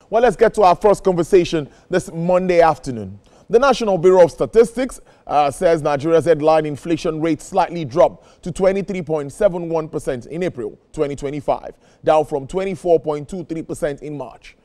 Well, let's get to our first conversation this Monday afternoon. The National Bureau of Statistics says Nigeria's headline inflation rate slightly dropped to 23.71% in April 2025, down from 24.23% in March.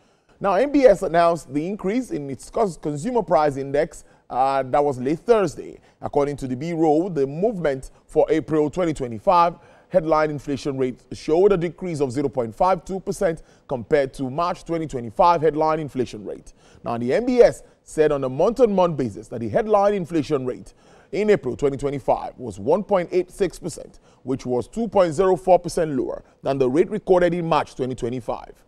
Now, NBS announced the increase in its consumer price index that was late Thursday. According to the Bureau, the movement for April 2025 headline inflation rate showed a decrease of 0.52% compared to March 2025 headline inflation rate. Now, the NBS said on a month-on-month basis that the headline inflation rate in April 2025 was 1.86%, which was 2.04% lower than the rate recorded in March 2025.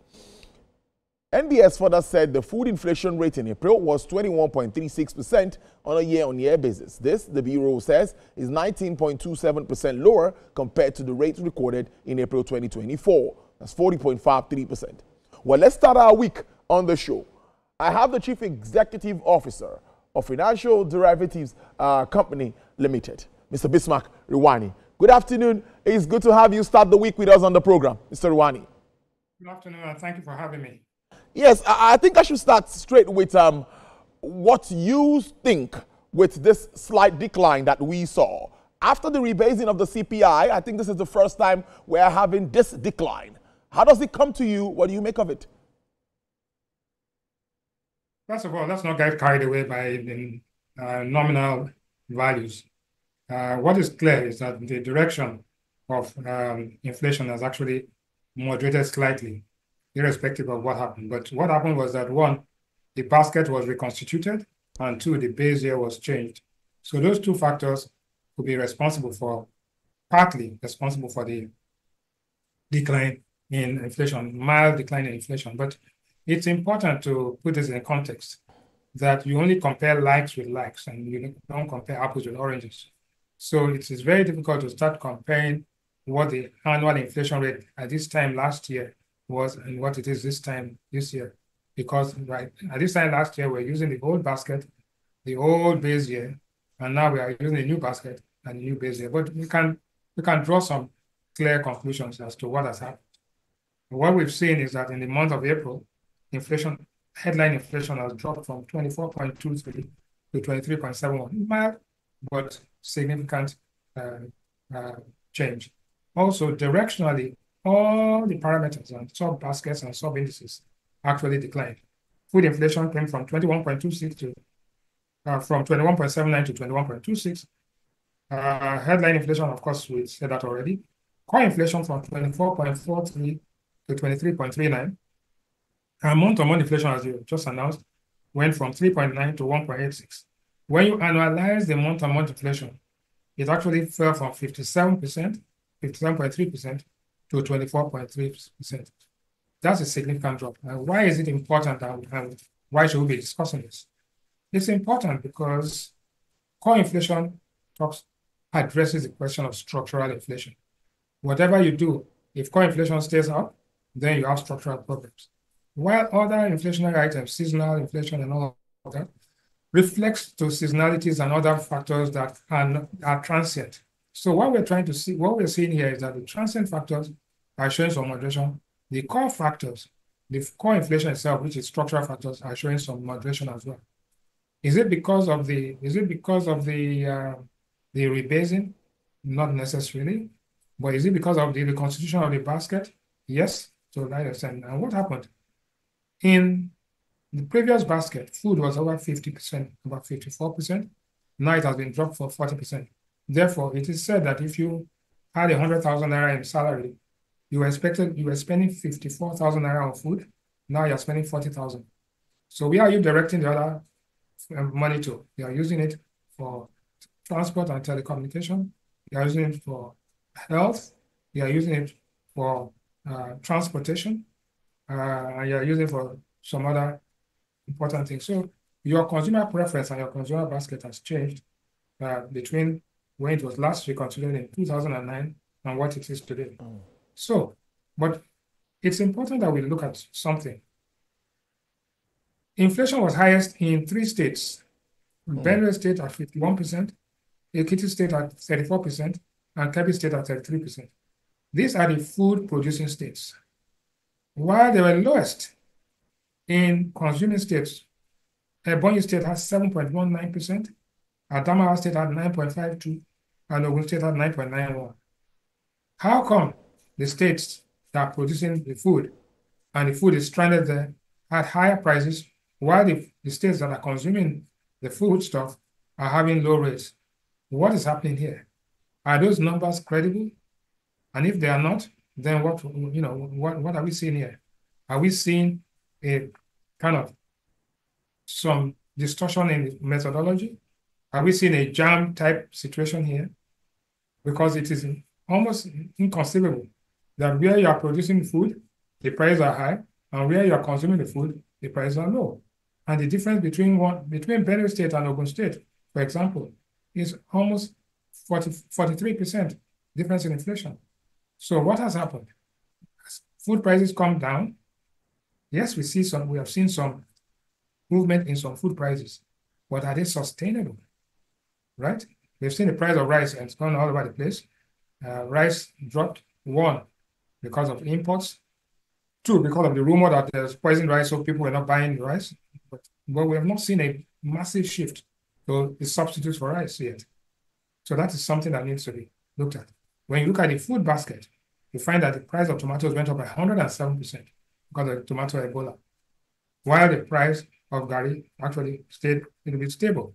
NBS further said the food inflation rate in April was 21.36% on a year-on-year basis. This, the Bureau says, is 19.27% lower compared to the rate recorded in April 2024. That's 40.53%. Well, let's start our week on the show. I have the Chief Executive Officer of Financial Derivatives Company Limited, Mr. Bismark Rewane. Good afternoon. It's good to have you start the week with us on the program, Mr. Rewane. Good afternoon, and thank you for having me. Yes, I think I should start straight with what you think with this slight decline that we saw. After the rebasing of the CPI, I think this is the first time we're having this decline. How does it come to you? What do you make of it? First of all, let's not get carried away by the nominal values. What is clear is that the direction of inflation has actually moderated slightly, irrespective of what happened. But what happened was that, one, the basket was reconstituted, and two, the base year was changed. So those two factors could be partly responsible for the decline in inflation, mild decline in inflation. But it's important to put this in context that you only compare likes with likes and you don't compare apples with oranges. So it is very difficult to start comparing what the annual inflation rate at this time last year was and what it is this year, because at this time last year we're using the old basket, the old base year, and now we are using the new basket and the new base year. But we can draw some clear conclusions as to what has happened. What we've seen is that in the month of April, headline inflation has dropped from 24.23 to 23.71, mild but significant change. Also, directionally, all the parameters and sub-baskets and sub-indices actually declined. Food inflation came from 21.26 to from 21.79 to 21.26. Headline inflation, of course, we said that already. Core inflation from 24.43 to 23.39. And month-on-month inflation, as you just announced, went from 3.9 to 1.86. When you annualize the month-on-month inflation, it actually fell from 57.3% to 24.3%. That's a significant drop. And why is it important and why should we be discussing this? It's important because core inflation addresses the question of structural inflation. Whatever you do, if core inflation stays up, then you have structural problems. While other inflationary items, seasonal inflation and all of that, reflects to seasonalities and other factors that are transient. So what we're seeing here is that the transient factors are showing some moderation. The core factors, the core inflation itself, which is structural factors, are showing some moderation as well. Is it because of the rebasing? Not necessarily. But is it because of the reconstitution of the basket? Yes, to that extent. And what happened? In the previous basket, food was over 50%, about 54%. Now it has been dropped for 40%. Therefore, it is said that if you had 100,000 naira in salary, you were spending 54,000 naira on food. Now you're spending 40,000. So where are you directing the other money to? You are using it for transport and telecommunication. You are using it for health. You are using it for transportation. And you are using it for some other important things. So your consumer preference and your consumer basket has changed between when it was last reconsidered in 2009 and what it is today. So, but it's important that we look at something. Inflation was highest in 3 states. Benue State at 51%, Ekiti State at 34%, and Kebbi State at 33%. These are the food producing states. While they were lowest In consuming states, Ebonyi State has 7.19%, Adamawa State had 9.52%, and Ogun State had 9.91%. How come the states that are producing the food and the food is stranded there had higher prices, while the states that are consuming the food stuff are having low rates? What is happening here? Are those numbers credible? And if they are not, then what are we seeing here? Are we seeing a kind of some distortion in the methodology? Are we seeing a jam type situation here? Because it is almost inconceivable that where you are producing food, the prices are high, and where you are consuming the food, the prices are low. And the difference between Benue State and Ogun State, for example, is almost 43% difference in inflation. So what has happened? As food prices come down, yes, we have seen some movement in some food prices, but are they sustainable? Right? We've seen the price of rice and it's gone all over the place. Rice dropped, 1, because of imports, 2, because of the rumor that there's poisoned rice, so people were not buying the rice. But we have not seen a massive shift to the substitutes for rice yet. So that is something that needs to be looked at. When you look at the food basket, you find that the price of tomatoes went up by 107% because of tomato Ebola, while the price of garri actually stayed a little bit stable.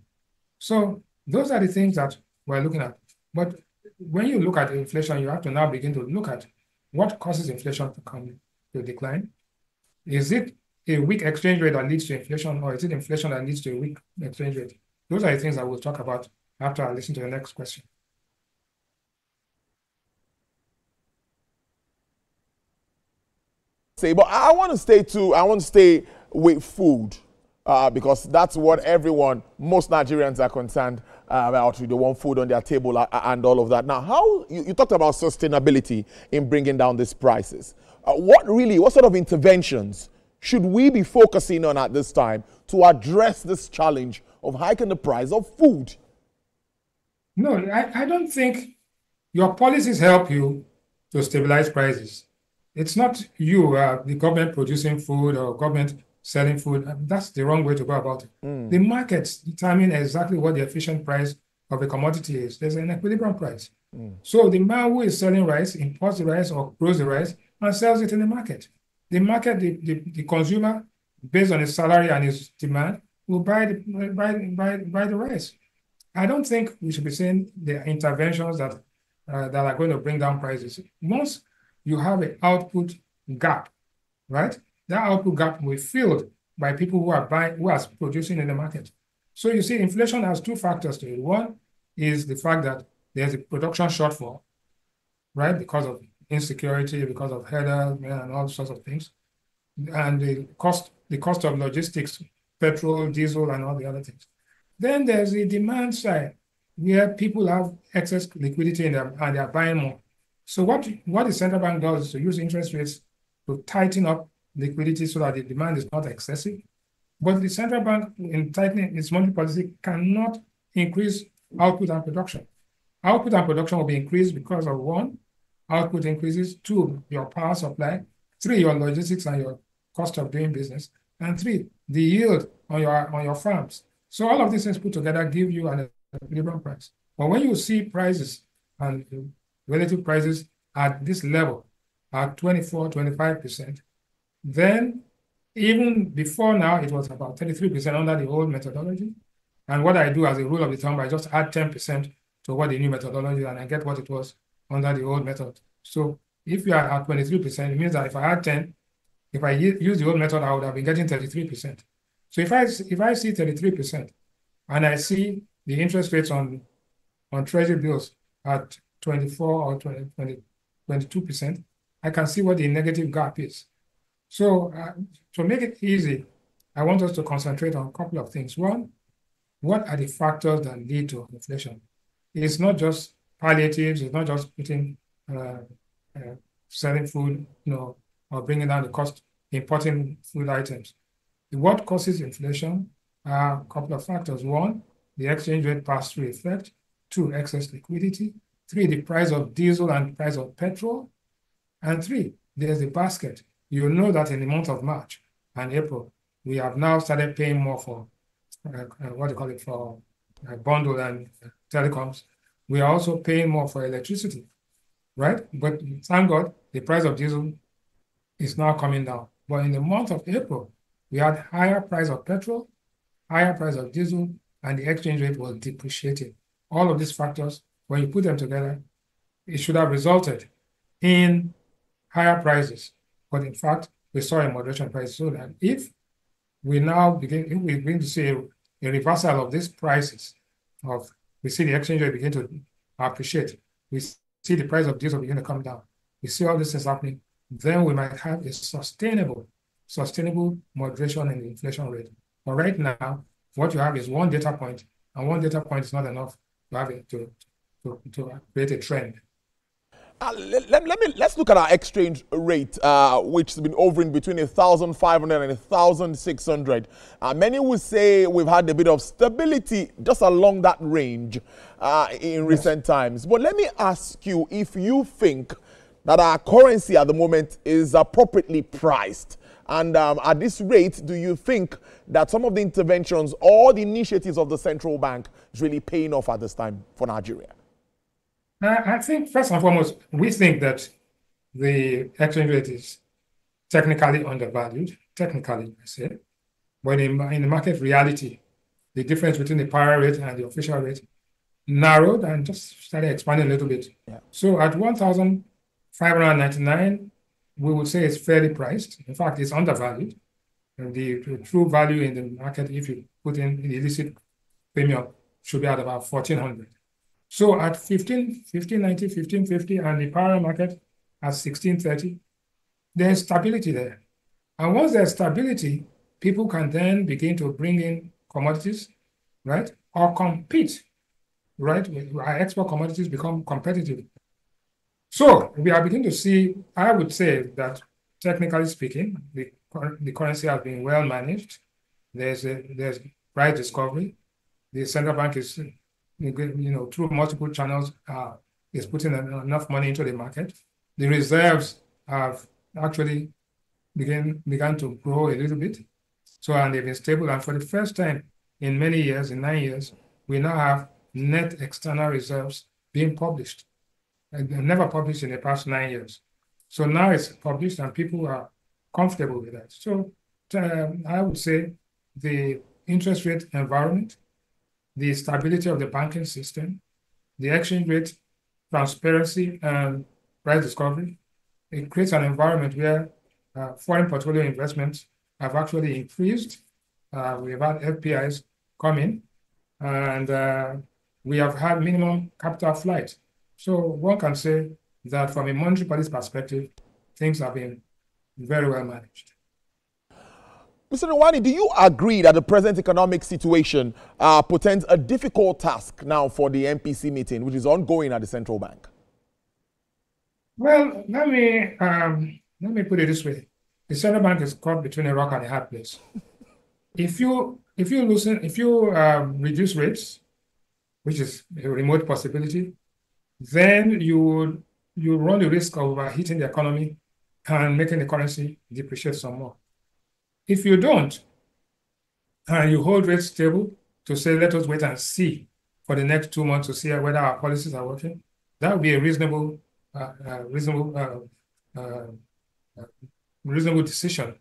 So those are the things that we're looking at. But when you look at inflation, you have to now begin to look at what causes inflation to decline. Is it a weak exchange rate that leads to inflation, or is it inflation that leads to a weak exchange rate? Those are the things that we'll talk about after I listen to the next question. But I want to stay with food because that's what most Nigerians are concerned about. They want food on their table and all of that. Now, how you talked about sustainability in bringing down these prices. What sort of interventions should we be focusing on at this time to address this challenge of hiking the price of food? No, I don't think your policies help you to stabilize prices. It's not you, the government producing food or government selling food. That's the wrong way to go about it. The markets determine exactly what the efficient price of a commodity is. There's an equilibrium price. So the man who is selling rice imports the rice or grows the rice and sells it in the market. The market, the consumer, based on his salary and his demand, will buy the rice. I don't think we should be saying the interventions that are going to bring down prices. Once you have an output gap, right? That output gap will be filled by people who are producing in the market. So you see, inflation has 2 factors to it. One is the fact that there's a production shortfall, right? Because of insecurity, because of headers and all sorts of things. And the cost of logistics, petrol, diesel, and all the other things. Then there's the demand side, where people have excess liquidity in them and they are buying more. So what the central bank does is to use interest rates to tighten up liquidity so that the demand is not excessive. But the central bank, in tightening its monetary policy, cannot increase output and production. Output and production will be increased because of 1, output increases, 2, your power supply, 3, your logistics and your cost of doing business, and 3, the yield on your farms. So all of these things put together give you an equilibrium price. But when you see prices and relative prices at this level, at 24, 25%, then even before now, it was about 33% under the old methodology. And what I do as a rule of the thumb, I just add 10% to what the new methodology is, and I get what it was under the old method. So if you are at 23%, it means that if I had 10, if I use the old method, I would have been getting 33%. So if I see 33% and I see the interest rates on treasury bills at 24 or 22%, I can see what the negative gap is. So to make it easy, I want us to concentrate on a couple of things. One, what are the factors that lead to inflation? It's not just palliatives, it's not just selling food, or bringing down the cost, importing food items. What causes inflation are a couple of factors. 1, the exchange rate pass-through effect. 2, excess liquidity. 3, the price of diesel and price of petrol. And 3, there's the basket. You know that in the month of March and April, we have now started paying more for what do you call it, for bundle and telecoms. We are also paying more for electricity, right? But thank God, the price of diesel is now coming down. But in the month of April, we had higher price of petrol, higher price of diesel, and the exchange rate was depreciating. All of these factors, when you put them together, it should have resulted in higher prices. But in fact, we saw a moderation in prices. So that if we begin to see a reversal of these prices, we see the exchange rate begin to appreciate, we see the price of diesel begin to come down, we see all this is happening, then we might have a sustainable moderation in the inflation rate. But right now, what you have is one data point, and one data point is not enough to have it to create a trend. Let's look at our exchange rate, which has been hovering between 1,500 and 1,600. Many would say we've had a bit of stability just along that range in recent times. But let me ask you if you think that our currency at the moment is appropriately priced. And at this rate, do you think that some of the interventions or the initiatives of the central bank is really paying off at this time for Nigeria? I think first and foremost, we think that the exchange rate is technically undervalued, technically, I say. But in the market reality, the difference between the para rate and the official rate narrowed and just started expanding a little bit. Yeah. So at 1,599, we would say it's fairly priced. In fact, it's undervalued. And the true value in the market, if you put in the illicit premium, should be at about 1,400. So at 1590, 1550, and the parallel market at 1630, there's stability there. And once there's stability, people can then begin to bring in commodities, right? Or compete, right? Our export commodities become competitive. So we are beginning to see, I would say that technically speaking, the currency has been well managed. There's price discovery. The central bank is, through multiple channels, is putting enough money into the market. The reserves have actually began to grow a little bit. So, and they've been stable. And for the first time in many years, in 9 years, we now have net external reserves being published. And never published in the past 9 years. So now it's published and people are comfortable with that. So I would say the interest rate environment, the stability of the banking system, the exchange rate, transparency, and price discovery, it creates an environment where foreign portfolio investments have actually increased. We have had FPIs come in, and we have had minimum capital flight. So one can say that from a monetary policy perspective, things have been very well managed. Mr. Rewane, do you agree that the present economic situation portends a difficult task now for the MPC meeting, which is ongoing at the central bank? Well, let me put it this way: the central bank is caught between a rock and a hard place. If you reduce rates, which is a remote possibility, then you run the risk of overheating the economy and making the currency depreciate some more. If you don't, and you hold rates stable to say, let us wait and see for the next 2 months to see whether our policies are working, that would be a reasonable decision.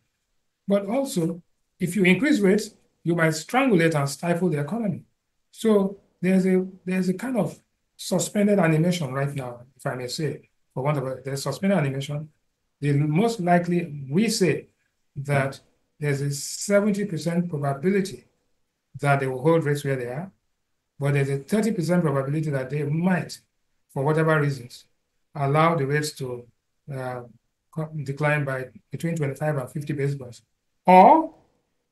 But also, if you increase rates, you might strangulate and stifle the economy. So there's a kind of suspended animation right now, if I may say, for want of a, there's suspended animation. The most likely, we say that there's a 70% probability that they will hold rates where they are, but there's a 30% probability that they might, for whatever reasons, allow the rates to decline by between 25 and 50 basis points. Or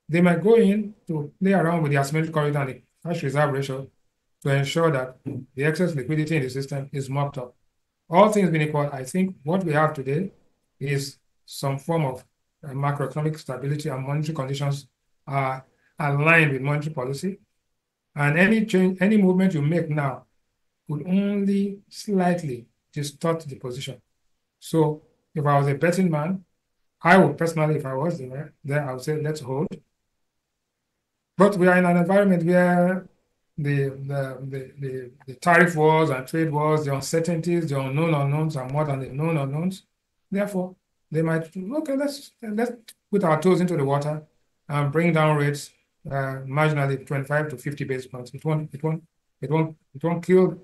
they might go in to play around with the asymmetric corridor and the cash reserve ratio to ensure that the excess liquidity in the system is mopped up. All things being equal, I think what we have today is some form of macroeconomic stability, and monetary conditions are aligned with monetary policy. And any change, any movement you make now would only slightly distort the position. So if I was a betting man, I would personally, if I was there, I would say let's hold. But we are in an environment where the tariff wars and trade wars, the uncertainties, the unknown unknowns are more than the known unknowns. Therefore, they might, okay, let's put our toes into the water and bring down rates marginally 25 to 50 basis points. It won't kill,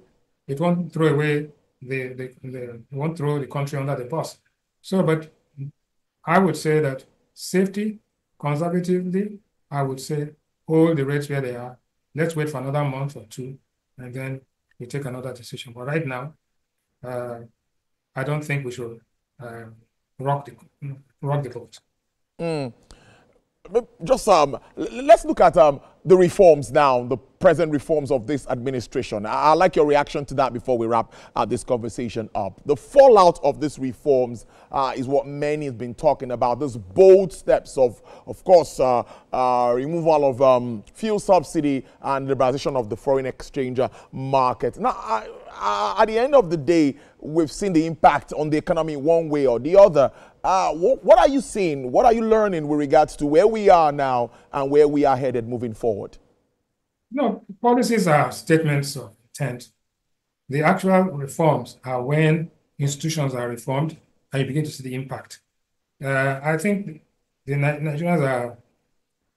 it won't throw away it won't throw the country under the bus. So, but I would say that safety, conservatively, I would say hold the rates where they are. Let's wait for another month or two, and then we take another decision. But right now, I don't think we should rock the boat. Mm. Just let's look at the reforms now, the present reforms of this administration. I'd like your reaction to that before we wrap this conversation up. The fallout of these reforms is what many have been talking about. Those bold steps of course, removal of fuel subsidy and liberalization of the foreign exchange market. Now, at the end of the day, we've seen the impact on the economy one way or the other. What are you seeing? What are you learning with regards to where we are now and where we are headed moving forward? No, policies are statements of intent. The actual reforms are when institutions are reformed and you begin to see the impact. I think the Nigerians are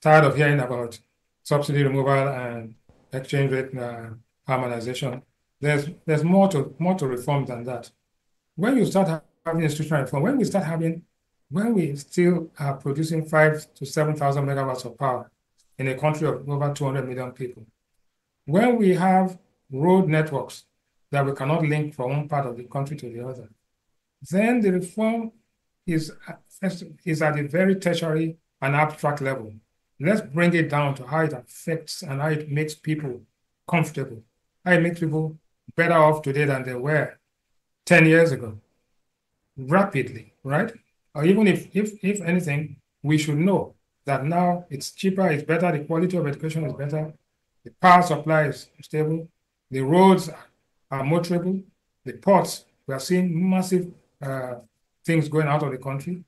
tired of hearing about subsidy removal and exchange rate harmonization. There's more to reform than that. When you start having institutional reform, when we still are producing 5,000 to 7,000 megawatts of power in a country of over 200 million people, when we have road networks that we cannot link from one part of the country to the other, then the reform is at a very tertiary and abstract level. Let's bring it down to how it affects and how it makes people comfortable, how it makes people better off today than they were 10 years ago, rapidly, right? Or even if anything, we should know that now it's cheaper, it's better, the quality of education is better, the power supply is stable, the roads are motorable, the ports, we are seeing massive things going out of the country.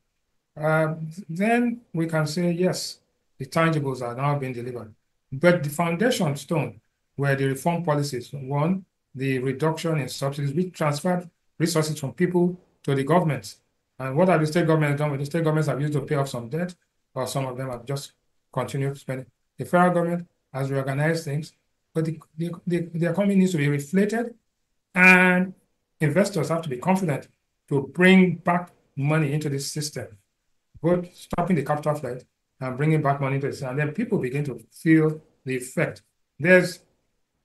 Then we can say, yes, the tangibles are now being delivered. But the foundation stone were the reform policies. One, the reduction in subsidies, which transferred resources from people to the governments. And what have the state governments done? The state governments have used to pay off some debt, or some of them have just continued spending. The federal government has reorganized things, but the economy needs to be reflated, and investors have to be confident to bring back money into this system, both stopping the capital flight and bringing back money into the system. And then people begin to feel the effect. There's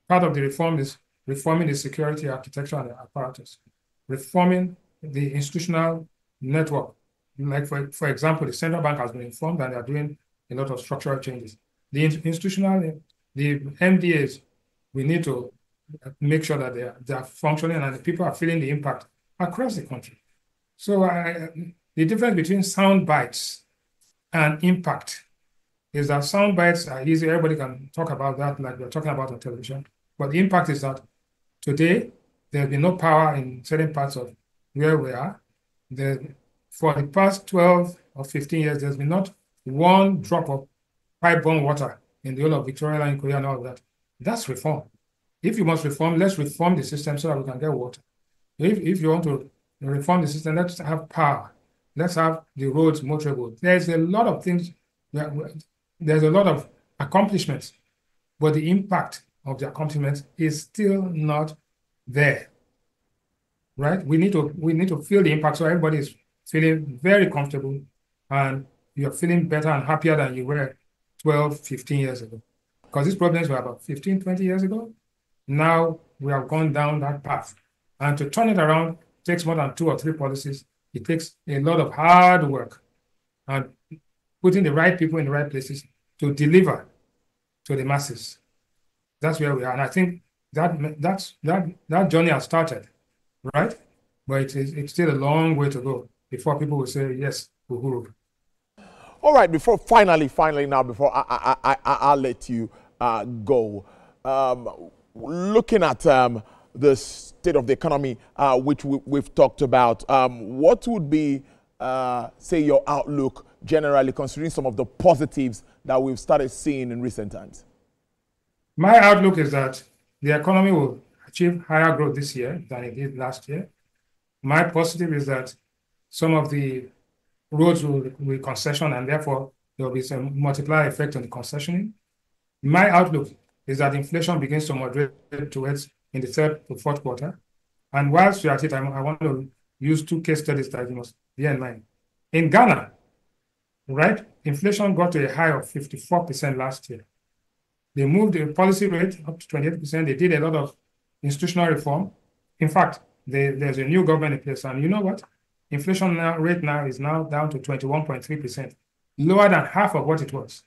part of the reform is reforming the security architecture and the apparatus, reforming the institutional network. Like, for example, the central bank has been informed and they are doing a lot of structural changes. The institutional, the MDAs, we need to make sure that they are functioning and the people are feeling the impact across the country. So the difference between sound bites and impact is that sound bites are easy. Everybody can talk about that like we're talking about on television. But the impact is that today, there's been no power in certain parts of where we are. For the past 12 or 15 years, there's been not one drop of pipe-borne water in the whole of Victoria and Korea and all of that. That's reform. If you must reform, let's reform the system so that we can get water. If you want to reform the system, let's have power. Let's have the roads motorable. There's a lot of things, there's a lot of accomplishments, but the impact of the accomplishments is still not there, right? We need to feel the impact so everybody is feeling very comfortable and you're feeling better and happier than you were 12, 15 years ago. Because these problems were about 15, 20 years ago. Now we have gone down that path. And to turn it around takes more than 2 or 3 policies. It takes a lot of hard work and putting the right people in the right places to deliver to the masses. That's where we are. And I think that journey has started, right? But it's still a long way to go before people will say, yes, uhuru. All right, finally now, before I'll let you go, looking at the state of the economy, which we've talked about, what would be, say, your outlook generally, considering some of the positives that we've started seeing in recent times? My outlook is that the economy will achieve higher growth this year than it did last year. My positive is that some of the roads will concession, and therefore there will be some multiplier effect on the concessioning. My outlook is that inflation begins to moderate towards in the third to fourth quarter. And whilst we are at it, I want to use two case studies that you must bear in mind. In Ghana, right, inflation got to a high of 54% last year. They moved the policy rate up to 28%. They did a lot of institutional reform. In fact, there's a new government in place. And you know what? Inflation rate now is down to 21.3%, lower than half of what it was.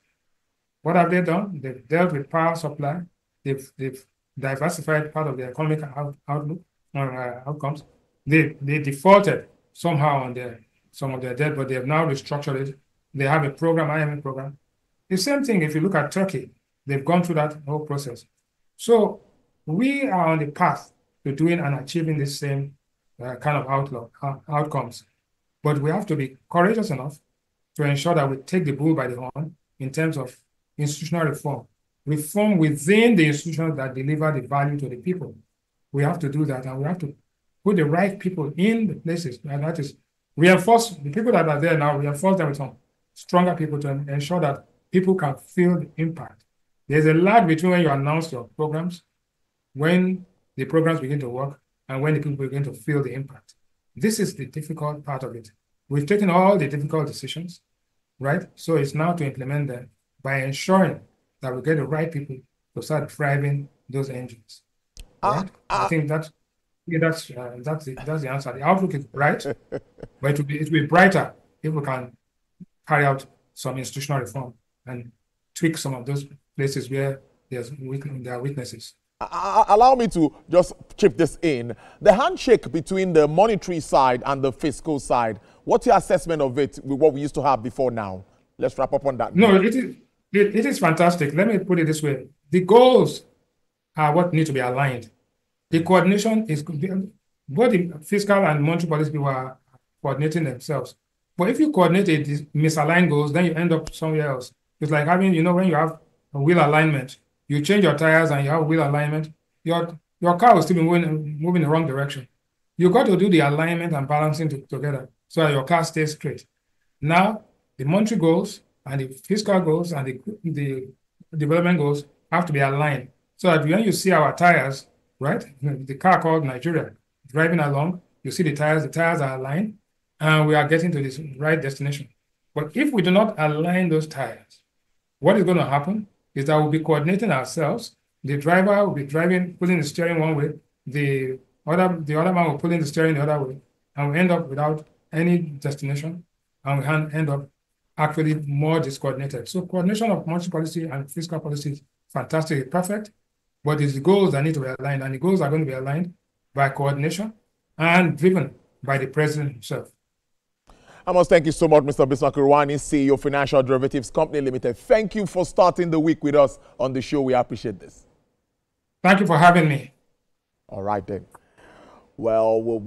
What have they done? They've dealt with power supply. They've diversified part of their economic outlook outcomes. They defaulted somehow on some of their debt, but they have now restructured it. They have a program, IMF program. The same thing if you look at Turkey. They've gone through that whole process. So we are on the path to doing and achieving the same kind of outcomes. But we have to be courageous enough to ensure that we take the bull by the horn in terms of institutional reform. Reform within the institutions that deliver the value to the people. We have to do that, and we have to put the right people in the places. And that is reinforce the people that are there now, reinforce them with some stronger people to ensure that people can feel the impact. There's a lag between when you announce your programs, when the programs begin to work, and when the people begin to feel the impact. This is the difficult part of it. We've taken all the difficult decisions, right? So it's now to implement them by ensuring that we get the right people to start driving those engines. Right? I think that's the answer. The outlook is bright, but it will be brighter if we can carry out some institutional reform and tweak some of those places where there are weaknesses. Allow me to just chip this in. The handshake between the monetary side and the fiscal side, what's your assessment of it with what we used to have before now? Let's wrap up on that. No, it is fantastic. Let me put it this way. The goals are what need to be aligned. The coordination is, both the fiscal and monetary policy people are coordinating themselves. But if you coordinate these misaligned goals, then you end up somewhere else. It's like having, when you have a wheel alignment, you change your tires and you have wheel alignment, your car will still be moving in the wrong direction. You got to do the alignment and balancing together so that your car stays straight. Now, the monetary goals and the fiscal goals and the development goals have to be aligned so that when you see our tires, right, the car called Nigeria, driving along, you see the tires are aligned, and we are getting to this right destination. But if we do not align those tires, what is going to happen is that we'll be coordinating ourselves. The driver will be driving, pulling the steering one way, the other man will pulling the steering the other way, and we end up without any destination, and we end up actually more discoordinated. So coordination of monetary policy and fiscal policy is fantastic, perfect, but it's the goals that need to be aligned, and the goals are going to be aligned by coordination and driven by the president himself. I must thank you so much, Mr. Bismark Rewane, CEO, Financial Derivatives Company Limited. Thank you for starting the week with us on the show. We appreciate this. Thank you for having me. All right, then. Well, we'll